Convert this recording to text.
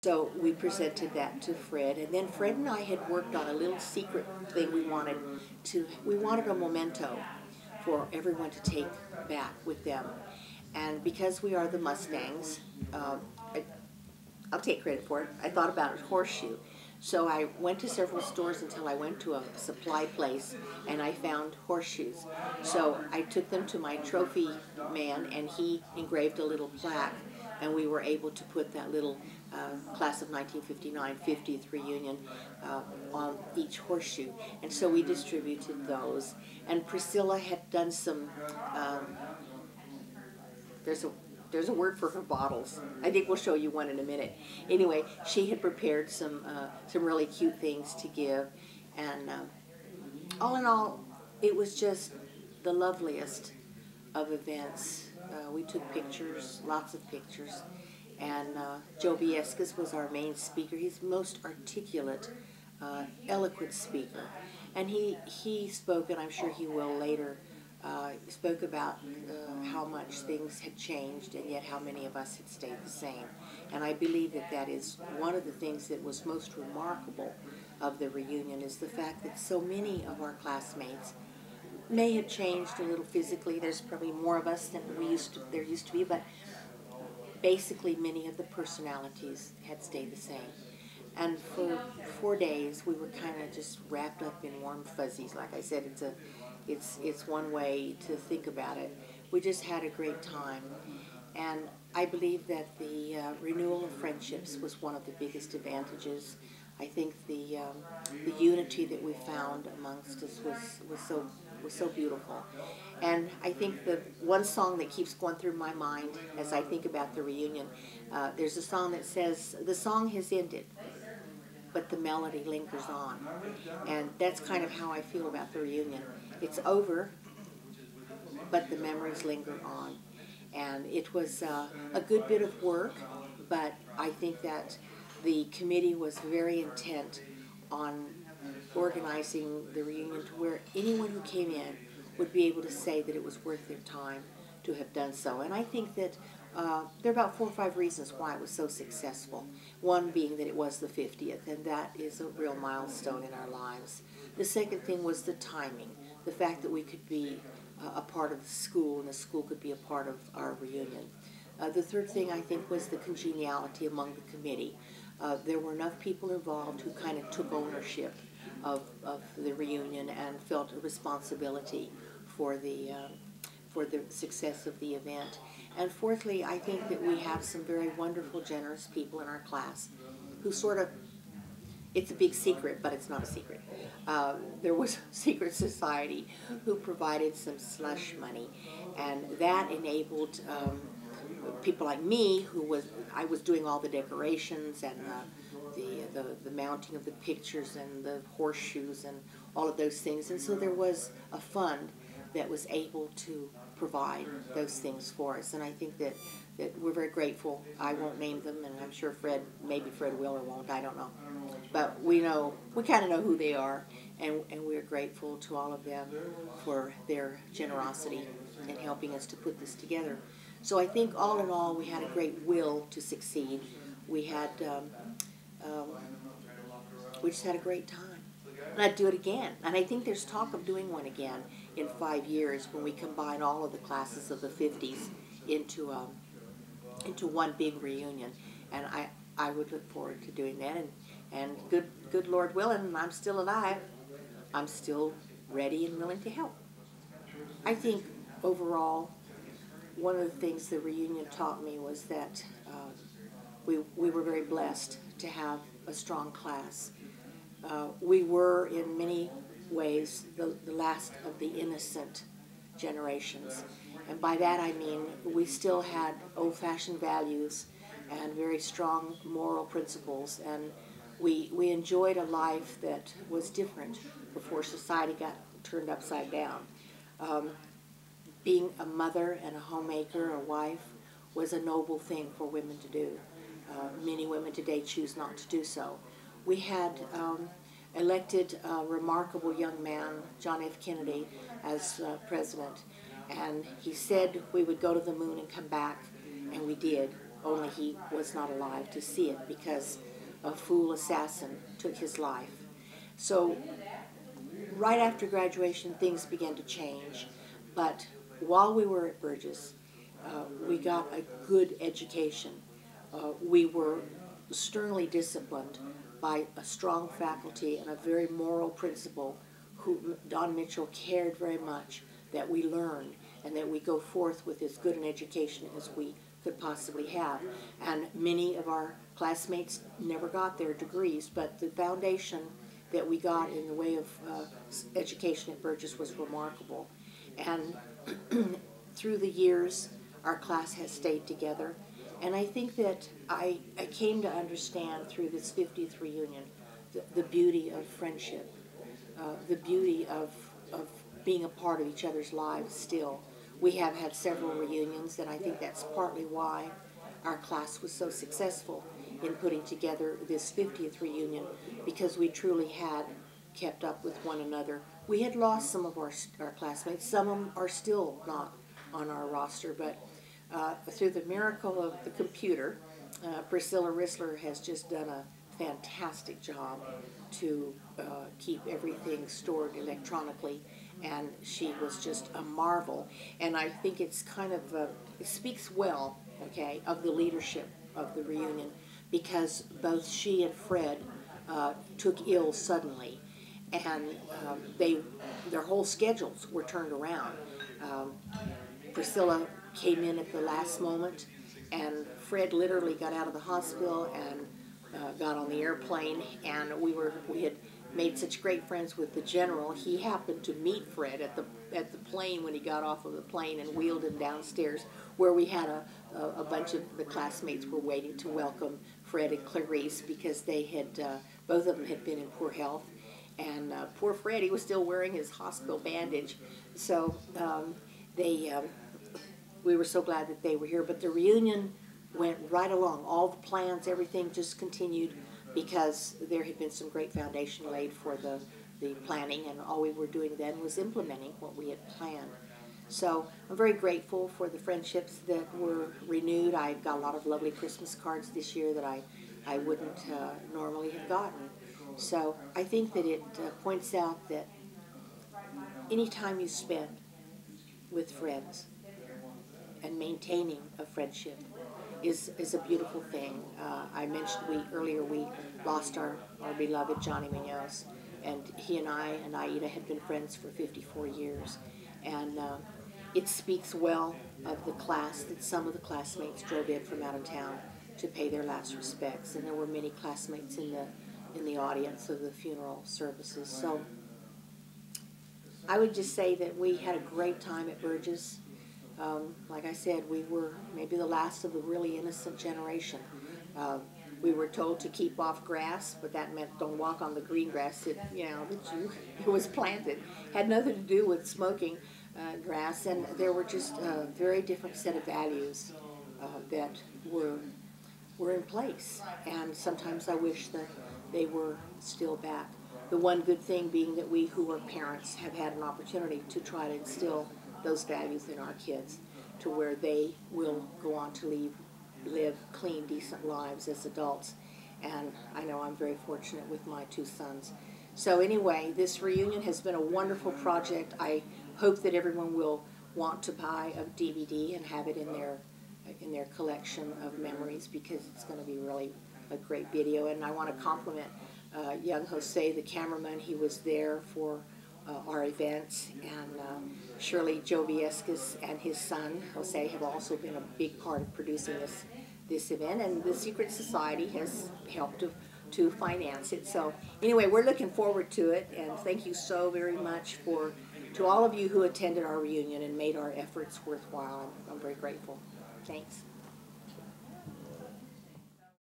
So we presented that to Fred, and then Fred and I had worked on a little secret thing we wanted a memento for everyone to take back with them. And because we are the Mustangs, I, I'll take credit for it. I thought about it, horseshoe. So I went to several stores until I went to a supply place and I found horseshoes. So I took them to my trophy man and he engraved a little plaque, and we were able to put that little class of 1959 50th reunion on each horseshoe. And so we distributed those. And Priscilla had done some, there's a word for her bottles. I think we'll show you one in a minute. Anyway, she had prepared some really cute things to give, and all in all, it was just the loveliest of events. We took pictures, lots of pictures, and Joe Biescas was our main speaker. He's the most articulate, eloquent speaker, and he spoke, and I'm sure he will later. Spoke about how much things had changed and yet how many of us had stayed the same. And I believe that that is one of the things that was most remarkable of the reunion, is the fact that so many of our classmates may have changed a little physically. There's probably more of us than there used to be, but basically many of the personalities had stayed the same. And for 4 days we were kind of just wrapped up in warm fuzzies. Like I said, it's one way to think about it. We just had a great time, and I believe that the renewal of friendships was one of the biggest advantages. I think the unity that we found amongst us was so beautiful. And I think the one song that keeps going through my mind as I think about the reunion, there's a song that says, "The song has ended, but the melody lingers on." And that's kind of how I feel about the reunion. It's over, but the memories linger on. And it was a good bit of work, but I think that the committee was very intent on organizing the reunion to where anyone who came in would be able to say that it was worth their time to have done so. And I think that there are about 4 or 5 reasons why it was so successful. One being that it was the 50th, and that is a real milestone in our lives. The second thing was the timing, the fact that we could be a part of the school and the school could be a part of our reunion. The third thing, I think, was the congeniality among the committee. There were enough people involved who kind of took ownership of the reunion and felt a responsibility for the success of the event. And fourthly, I think that we have some very wonderful, generous people in our class who sort of, it's a big secret, but it's not a secret. There was a secret society who provided some slush money, and that enabled people like me, I was doing all the decorations and the mounting of the pictures and the horseshoes and all of those things. And so there was a fund that was able to provide those things for us. And I think that we're very grateful. I won't name them, and I'm sure maybe Fred will or won't, I don't know. But we kind of know who they are, and we're grateful to all of them for their generosity in helping us to put this together. So I think all in all, we had a great will to succeed. We just had a great time. And I'd do it again. And I think there's talk of doing one again in 5 years when we combine all of the classes of the 50s into one big reunion. And I would look forward to doing that. And good Lord willing, I'm still alive. I'm still ready and willing to help. I think overall, one of the things the reunion taught me was that we were very blessed to have a strong class. We were, in many ways, the last of the innocent generations. And by that I mean we still had old-fashioned values and very strong moral principles, and we enjoyed a life that was different before society got turned upside down. Being a mother and a homemaker, a wife, was a noble thing for women to do. Many women today choose not to do so. We had elected a remarkable young man, John F. Kennedy, as president, and he said we would go to the moon and come back, and we did. only he was not alive to see it because a fool assassin took his life. So right after graduation, things began to change. But while we were at Burgess, we got a good education. We were sternly disciplined by a strong faculty and a very moral principal who Don Mitchell cared very much that we learned and that we go forth with as good an education as we could possibly have. And many of our classmates never got their degrees, but the foundation that we got in the way of education at Burgess was remarkable. And through the years, our class has stayed together. And I think that I came to understand through this 50th reunion the beauty of friendship, the beauty of being a part of each other's lives still. We have had several reunions, and I think that's partly why our class was so successful in putting together this 50th reunion, because we truly had kept up with one another. We had lost some of our classmates. Some of them are still not on our roster, but through the miracle of the computer, Priscilla Rissler has just done a fantastic job to keep everything stored electronically, and she was just a marvel. And I think it's kind of, it speaks well, okay, of the leadership of the reunion, because both she and Fred took ill suddenly, and their whole schedules were turned around. Priscilla came in at the last moment, and Fred literally got out of the hospital and got on the airplane, and we had made such great friends with the general. He happened to meet Fred at the plane when he got off of the plane and wheeled him downstairs, where we had a bunch of the classmates were waiting to welcome Fred and Clarice, because they had both of them had been in poor health, and poor Fred, he was still wearing his hospital bandage. So we were so glad that they were here. But the reunion went right along. All the plans, everything just continued, because there had been some great foundation laid for the planning, and all we were doing then was implementing what we had planned. So I'm very grateful for the friendships that were renewed. I got a lot of lovely Christmas cards this year that I wouldn't normally have gotten. So I think that it points out that any time you spend with friends and maintaining a friendship is a beautiful thing. I mentioned earlier we lost our beloved Johnny Munoz, and he and I and Aida had been friends for 54 years. And it speaks well of the class that some of the classmates drove in from out of town to pay their last respects, and there were many classmates in the audience of the funeral services. So I would just say that we had a great time at Burgess. Like I said, we were maybe the last of the really innocent generation. We were told to keep off grass, but that meant don't walk on the green grass that it was planted. Had nothing to do with smoking grass, and there were just a very different set of values that were in place. And sometimes I wish that they were still back. The one good thing being that we who are parents have had an opportunity to try to instill those values in our kids, to where they will go on to live clean, decent lives as adults. And I know I'm very fortunate with my two sons. So anyway, this reunion has been a wonderful project. I hope that everyone will want to buy a DVD and have it in their collection of memories, because it's going to be really a great video. And I want to compliment young Jose, the cameraman. He was there for our events, and Shirley Joviescas and his son Jose have also been a big part of producing this event, and the Secret Society has helped to finance it. So anyway, we're looking forward to it, and thank you so very much to all of you who attended our reunion and made our efforts worthwhile. I'm very grateful. Thanks.